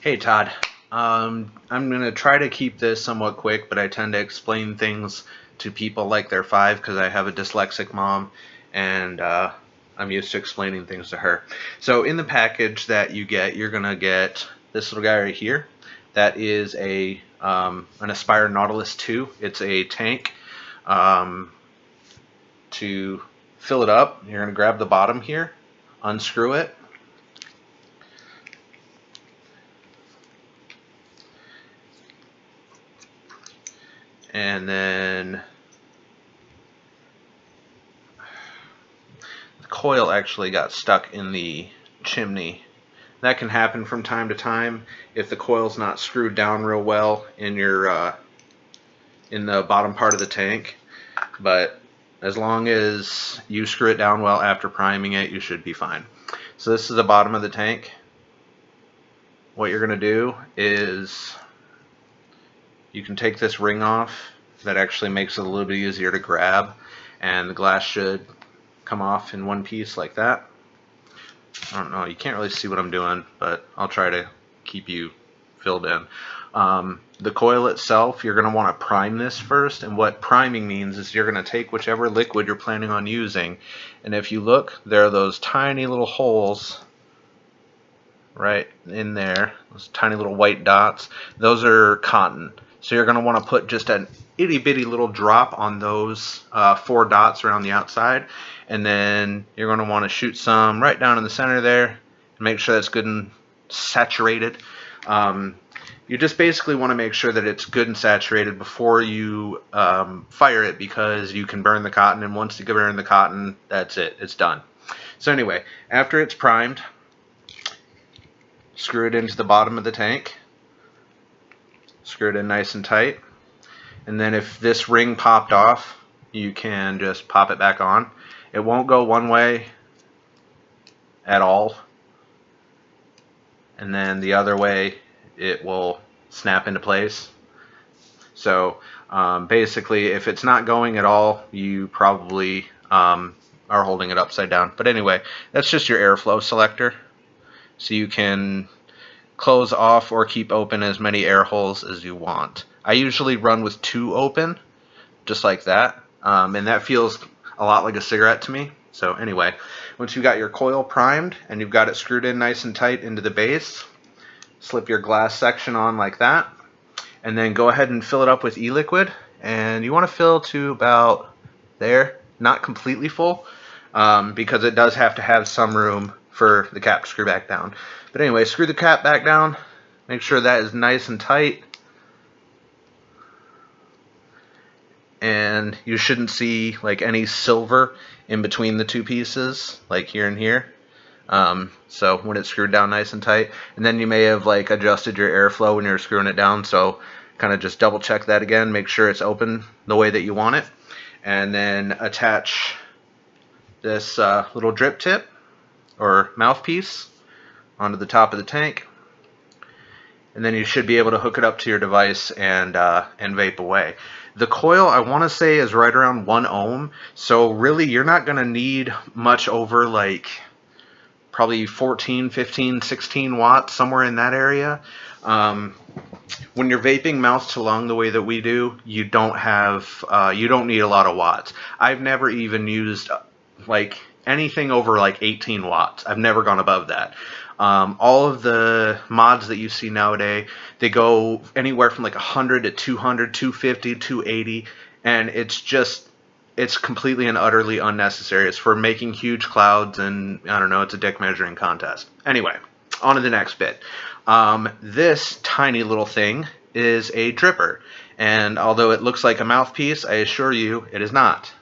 Hey Todd, I'm going to try to keep this somewhat quick, but I tend to explain things to people like they're 5 because I have a dyslexic mom and I'm used to explaining things to her. So in the package that you get, you're going to get this little guy right here. That is an Aspire Nautilus 2. It's a tank. To fill it up, you're going to grab the bottom here, unscrew it, and then the coil actually got stuck in the chimney. That can happen from time to time if the coil's not screwed down real well in your in the bottom part of the tank. But as long as you screw it down well after priming it, you should be fine. So this is the bottom of the tank. What you're going to do is you can take this ring off. That actually makes it a little bit easier to grab, and the glass should come off in one piece like that. I don't know, you can't really see what I'm doing, but I'll try to keep you filled in. The coil itself, you're going to want to prime this first, and what priming means is you're going to take whichever liquid you're planning on using, and if you look, there are those tiny little holes right in there, those tiny little white dots. Those are cotton. So you're going to want to put just an itty bitty little drop on those 4 dots around the outside, and then you're going to want to shoot some right down in the center there and make sure that's good and saturated. You just basically want to make sure that it's good and saturated before you fire it, because you can burn the cotton, and once you burn the cotton, that's it, it's done. So anyway, after it's primed, screw it into the bottom of the tank. Screw it in nice and tight, and then if this ring popped off, you can just pop it back on. It won't go one way at all, and then the other way it will snap into place. So basically, if it's not going at all, you probably are holding it upside down. But anyway, that's just your airflow selector, so you can close off or keep open as many air holes as you want. I usually run with 2 open, just like that, and that feels a lot like a cigarette to me. So anyway, once you've got your coil primed and you've got it screwed in nice and tight into the base, slip your glass section on like that, and then go ahead and fill it up with e-liquid. And you want to fill to about there, not completely full, because it does have to have some room for the cap to screw back down. But anyway, screw the cap back down, make sure that is nice and tight, and you shouldn't see like any silver in between the 2 pieces, like here and here. So when it's screwed down nice and tight, and then you may have like adjusted your airflow when you're screwing it down, so kind of just double check that again, make sure it's open the way that you want it, and then attach this little drip tip or mouthpiece onto the top of the tank, and then you should be able to hook it up to your device and vape away. The coil, I want to say, is right around 1 ohm, so really you're not going to need much over like probably 14, 15, 16 watts, somewhere in that area. When you're vaping mouth to lung the way that we do, you don't need a lot of watts. I've never even used like anything over like 18 watts. I've never gone above that. All of the mods that you see nowadays, they go anywhere from like 100 to 200, 250, 280, and it's completely and utterly unnecessary. It's for making huge clouds, and I don't know, it's a dick measuring contest. Anyway, on to the next bit. This tiny little thing is a dripper, and although it looks like a mouthpiece, I assure you it is not.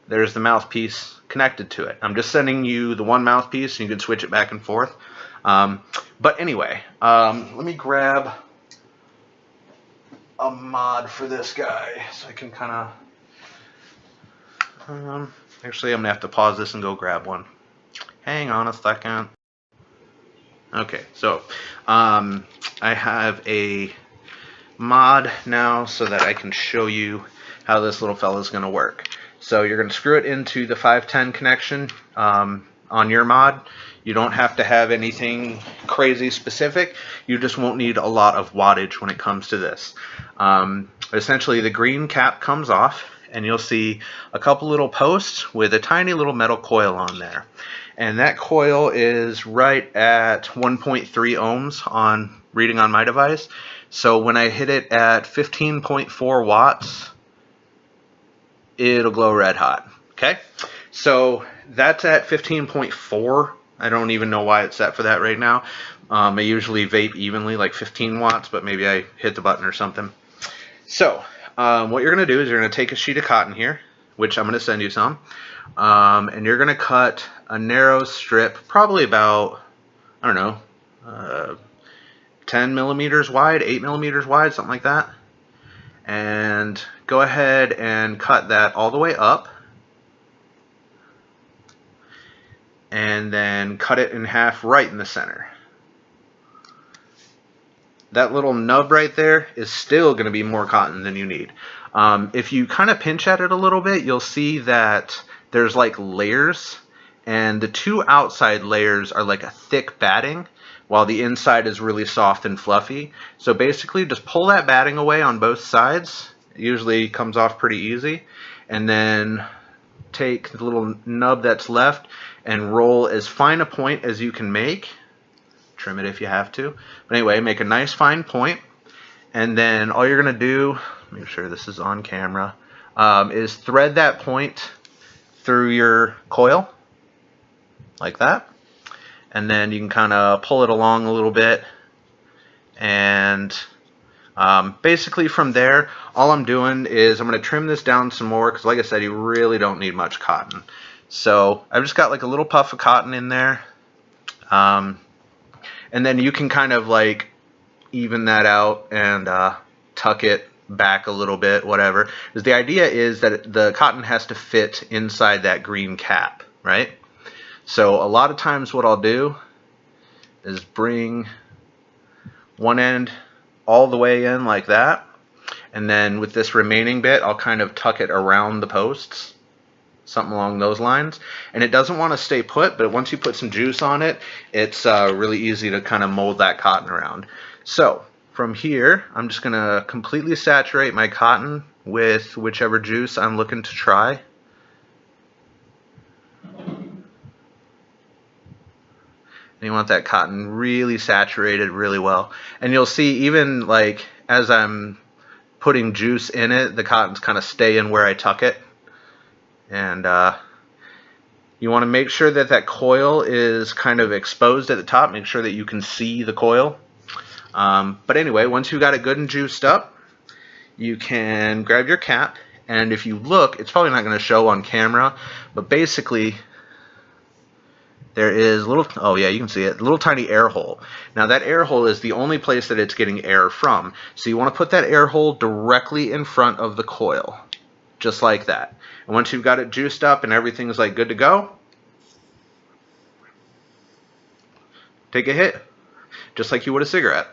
There's the mouthpiece connected to it. I'm just sending you the one mouthpiece, and you can switch it back and forth. But anyway, let me grab a mod for this guy so I can kind of actually, I'm gonna have to pause this and go grab one. Hang on a second. Okay, so I have a mod now so that I can show you how this little fella is going to work. So you're going to screw it into the 510 connection on your mod. You don't have to have anything crazy specific. You just won't need a lot of wattage when it comes to this. Essentially, the green cap comes off, and you'll see a couple little posts with a tiny little metal coil on there. And that coil is right at 1.3 ohms on reading on my device. So when I hit it at 15.4 watts, it'll glow red hot. Okay, so that's at 15.4. I don't even know why it's set for that right now. I usually vape evenly, like 15 watts, but maybe I hit the button or something. So what you're going to do is you're going to take a sheet of cotton here, which I'm going to send you some, and you're going to cut a narrow strip, probably about, I don't know, 10 millimeters wide, 8 millimeters wide, something like that. And go ahead and cut that all the way up. And then cut it in half right in the center. That little nub right there is still going to be more cotton than you need. If you kind of pinch at it a little bit, you'll see that there's like layers, and the two outside layers are like a thick batting, while the inside is really soft and fluffy. So basically just pull that batting away on both sides. It usually comes off pretty easy. And then take the little nub that's left and roll as fine a point as you can make. Trim it if you have to. But anyway, make a nice fine point. And then all you're going to do, make sure this is on camera, is thread that point through your coil, like that. And then you can kind of pull it along a little bit. And basically from there, all I'm doing is I'm going to trim this down some more, because like I said, you really don't need much cotton. So I've just got like a little puff of cotton in there. And then you can kind of like even that out and tuck it back a little bit, whatever. Because the idea is that the cotton has to fit inside that green cap, right? So a lot of times what I'll do is bring one end all the way in like that, and then with this remaining bit I'll kind of tuck it around the posts, something along those lines. And it doesn't want to stay put, but once you put some juice on it, it's really easy to kind of mold that cotton around. So from here I'm just going to completely saturate my cotton with whichever juice I'm looking to try. And you want that cotton really saturated really well. And you'll see even like as I'm putting juice in it, the cotton's kind of staying where I tuck it. And you want to make sure that that coil is kind of exposed at the top. Make sure that you can see the coil. But anyway, once you've got it good and juiced up, you can grab your cap. And if you look, it's probably not going to show on camera, but basically there is a little, oh yeah, you can see it, a little tiny air hole. Now that air hole is the only place that it's getting air from. So you want to put that air hole directly in front of the coil, just like that. And once you've got it juiced up and everything's like good to go, take a hit, just like you would a cigarette.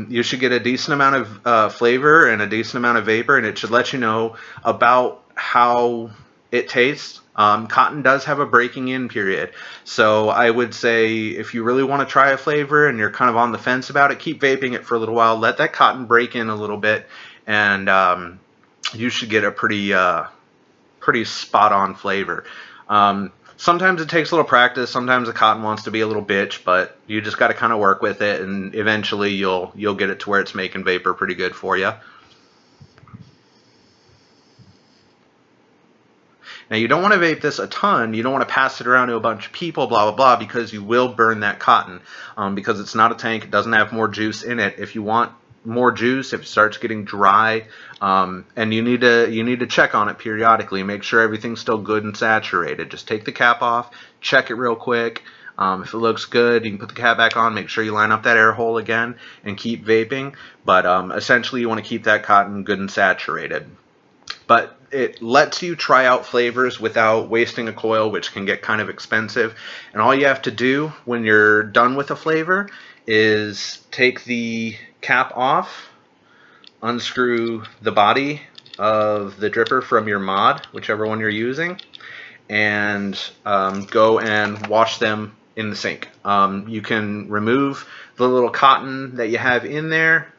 You should get a decent amount of flavor and a decent amount of vapor, and it should let you know about how it tastes. Cotton does have a breaking in period, so I would say if you really want to try a flavor and you're kind of on the fence about it, keep vaping it for a little while, let that cotton break in a little bit, and you should get a pretty spot-on flavor. Sometimes it takes a little practice. Sometimes the cotton wants to be a little bitch, but you just got to kind of work with it, and eventually you'll get it to where it's making vapor pretty good for you. Now you don't want to vape this a ton. You don't want to pass it around to a bunch of people, blah blah blah, because you will burn that cotton. Because it's not a tank, it doesn't have more juice in it. If you want more juice, if it starts getting dry, and you need to check on it periodically, make sure everything's still good and saturated. Just take the cap off, check it real quick. If it looks good, you can put the cap back on, make sure you line up that air hole again, and keep vaping. But essentially you want to keep that cotton good and saturated. But it lets you try out flavors without wasting a coil, which can get kind of expensive. And all you have to do when you're done with a flavor is take the cap off, unscrew the body of the dripper from your mod, whichever one you're using, and go and wash them in the sink. You can remove the little cotton that you have in there.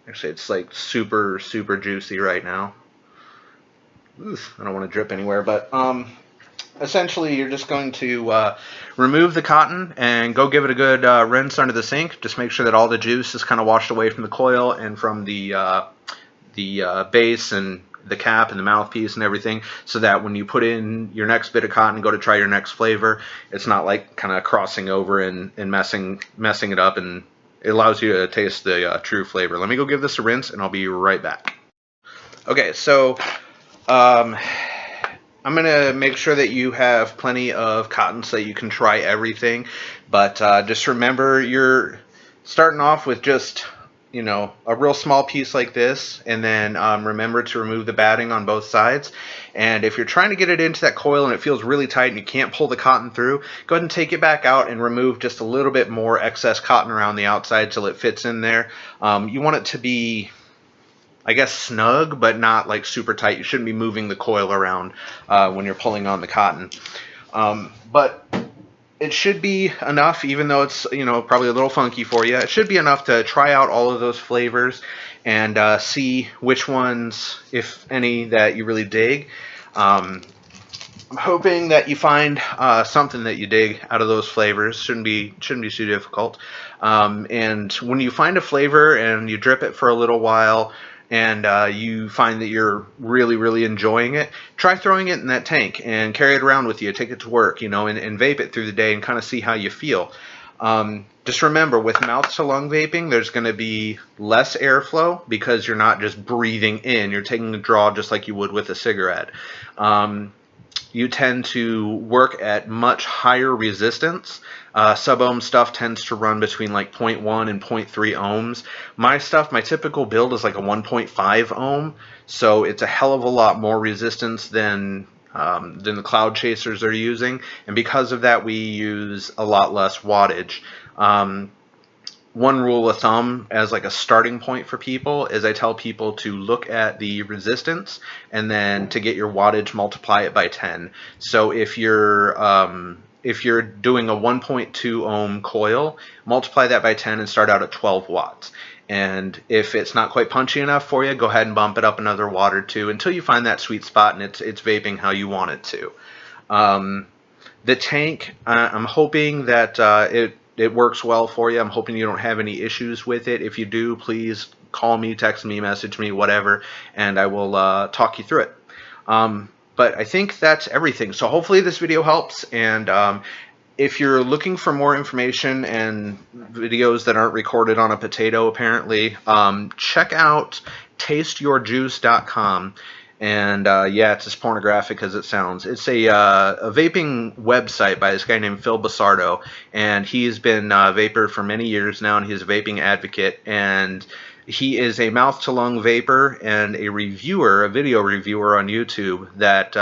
Actually, it's like super juicy right now. Oof, I don't want to drip anywhere, but essentially you're just going to remove the cotton and go give it a good rinse under the sink. Just make sure that all the juice is kind of washed away from the coil and from the base and the cap and the mouthpiece and everything, so that when you put in your next bit of cotton and go to try your next flavor, it's not like kind of crossing over and messing it up, and it allows you to taste the true flavor. Let me go give this a rinse and I'll be right back. Okay, so I'm going to make sure that you have plenty of cotton so that you can try everything, but just remember you're starting off with just, you know, a real small piece like this, and then remember to remove the batting on both sides. And if you're trying to get it into that coil and it feels really tight and you can't pull the cotton through, go ahead and take it back out and remove just a little bit more excess cotton around the outside till it fits in there. You want it to be, I guess, snug, but not like super tight. You shouldn't be moving the coil around when you're pulling on the cotton. But it should be enough, even though it's, you know, probably a little funky for you. It should be enough to try out all of those flavors and see which ones, if any, that you really dig. I'm hoping that you find something that you dig out of those flavors. Shouldn't be too difficult. And when you find a flavor and you drip it for a little while, and you find that you're really enjoying it, try throwing it in that tank and carry it around with you, take it to work, you know, and vape it through the day and kind of see how you feel. Just remember, with mouth to lung vaping, there's going to be less airflow because you're not just breathing in, you're taking a draw just like you would with a cigarette. You tend to work at much higher resistance. Sub-ohm stuff tends to run between like 0.1 and 0.3 ohms. My stuff, my typical build is like a 1.5 ohm, so it's a hell of a lot more resistance than the Cloud Chasers are using, and because of that we use a lot less wattage. One rule of thumb as like a starting point for people is I tell people to look at the resistance and then to get your wattage, multiply it by 10. So if you're doing a 1.2 ohm coil, multiply that by 10 and start out at 12 watts. And if it's not quite punchy enough for you, go ahead and bump it up another watt or two until you find that sweet spot and it's vaping how you want it to. The tank, I'm hoping that it works well for you. I'm hoping you don't have any issues with it. If you do, please call me, text me, message me, whatever, and I will talk you through it. But I think that's everything. So hopefully this video helps, and if you're looking for more information and videos that aren't recorded on a potato apparently, check out tasteyourjuice.com. And yeah, it's as pornographic as it sounds. It's a vaping website by this guy named Phil Basardo, and he's been a vapor for many years now, and he's a vaping advocate, and he is a mouth-to-lung vapor and a reviewer, a video reviewer on YouTube that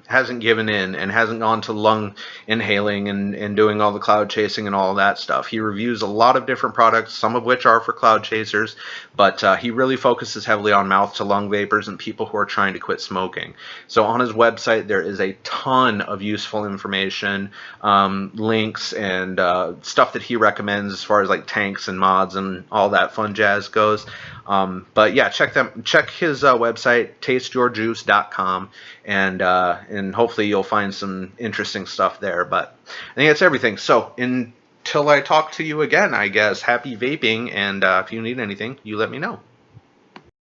hasn't given in and hasn't gone to lung inhaling and doing all the cloud chasing and all that stuff. He reviews a lot of different products, some of which are for cloud chasers, but he really focuses heavily on mouth-to-lung vapors and people who are trying to quit smoking. So on his website there is a ton of useful information, links, and stuff that he recommends as far as like tanks and mods and all that fun jazz goes. But yeah, check his website, tasteyourjuice.com, and hopefully you'll find some interesting stuff there. But I think that's everything. So until I talk to you again, I guess, happy vaping, and if you need anything, you let me know.